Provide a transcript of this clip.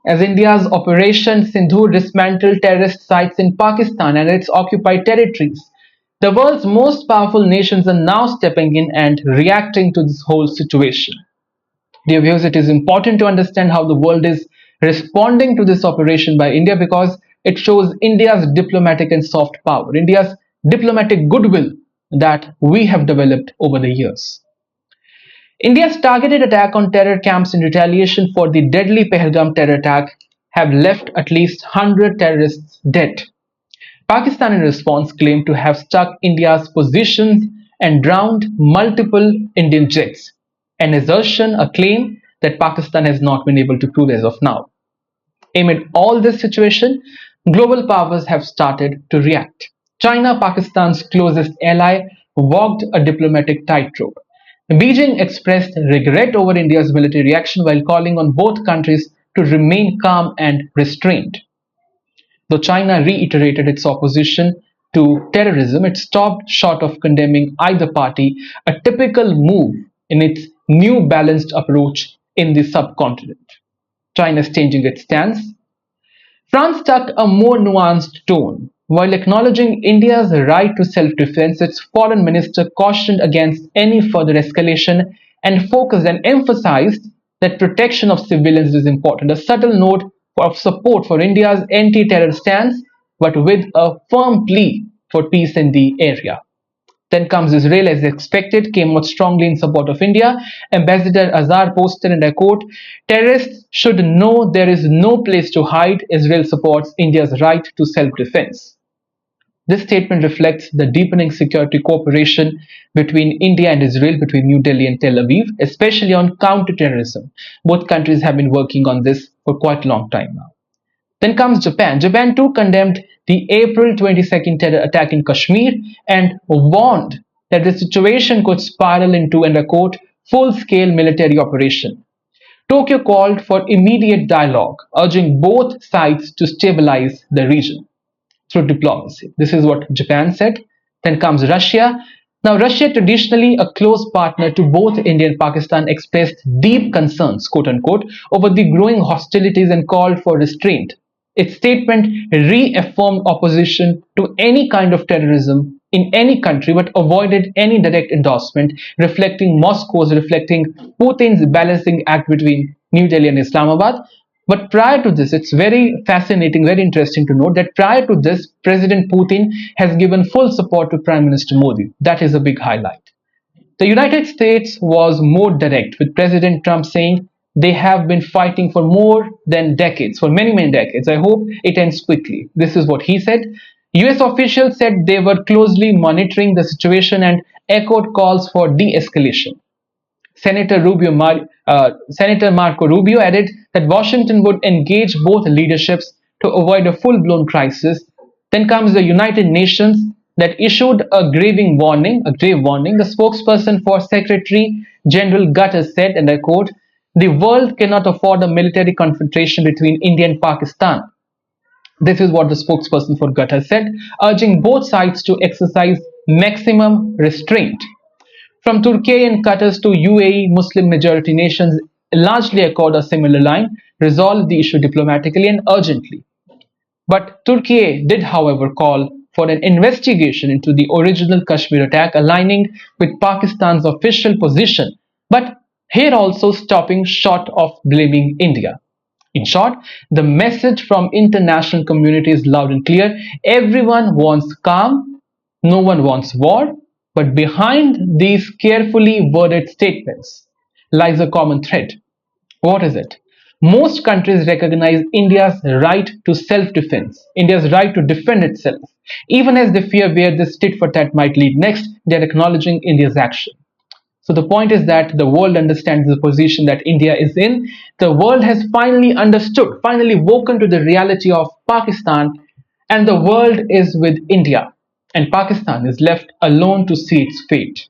as India's Operation Sindoor dismantled terrorist sites in Pakistan and its occupied territories. The world's most powerful nations are now stepping in and reacting to this whole situation. Dear viewers, it is important to understand how the world is responding to this operation by India because it shows India's diplomatic and soft power, India's diplomatic goodwill that we have developed over the years. India's targeted attack on terror camps in retaliation for the deadly Pahalgam terror attack have left at least 100 terrorists dead. Pakistan in response claimed to have struck India's positions and drowned multiple Indian jets, an assertion, a claim that Pakistan has not been able to prove as of now. Amid all this situation, global powers have started to react. China, Pakistan's closest ally, walked a diplomatic tightrope. Beijing expressed regret over India's military reaction while calling on both countries to remain calm and restrained. Though China reiterated its opposition to terrorism, it stopped short of condemning either party, a typical move in its new balanced approach in the subcontinent. China is changing its stance. France took a more nuanced tone. While acknowledging India's right to self-defense, its foreign minister cautioned against any further escalation and focused and emphasized that protection of civilians is important, a subtle note of support for India's anti-terror stance, but with a firm plea for peace in the area. Then comes Israel, as expected, came out strongly in support of India. Ambassador Azhar posted, and I quote, "Terrorists should know there is no place to hide. Israel supports India's right to self-defense." This statement reflects the deepening security cooperation between India and Israel, between New Delhi and Tel Aviv, especially on counter-terrorism. Both countries have been working on this for quite a long time now. Then comes Japan. Japan too condemned the April 22nd terror attack in Kashmir and warned that the situation could spiral into, and I quote, full-scale military operation. Tokyo called for immediate dialogue, urging both sides to stabilize the region through diplomacy. This is what Japan said. Then comes Russia. Now, Russia, traditionally a close partner to both India and Pakistan, expressed deep concerns, quote unquote, over the growing hostilities and called for restraint. Its statement reaffirmed opposition to any kind of terrorism in any country, but avoided any direct endorsement, reflecting Putin's balancing act between New Delhi and Islamabad. But prior to this, it's very fascinating, very interesting to note that prior to this, President Putin has given full support to Prime Minister Modi. That is a big highlight. The United States was more direct, with President Trump saying they have been fighting for more than decades, for many, many decades. I hope it ends quickly. This is what he said. US officials said they were closely monitoring the situation and echoed calls for de-escalation. Senator Marco Rubio added that Washington would engage both leaderships to avoid a full-blown crisis. Then comes the United Nations that issued a grave warning. The spokesperson for Secretary General Guterres said, and I quote, "The world cannot afford a military confrontation between India and Pakistan." This is what the spokesperson for Guterres said, urging both sides to exercise maximum restraint. From Turkey and Qatar to UAE, Muslim majority nations largely accord a similar line, resolve the issue diplomatically and urgently. But Turkey did, however, call for an investigation into the original Kashmir attack, aligning with Pakistan's official position, but here also stopping short of blaming India. In short, the message from international community is loud and clear. Everyone wants calm, no one wants war. But behind these carefully worded statements lies a common thread. What is it? Most countries recognize India's right to self-defense, India's right to defend itself. Even as they fear where this tit for tat might lead next, they are acknowledging India's action. So the point is that the world understands the position that India is in. The world has finally understood, finally woken to the reality of Pakistan, and the world is with India. And Pakistan is left alone to see its fate.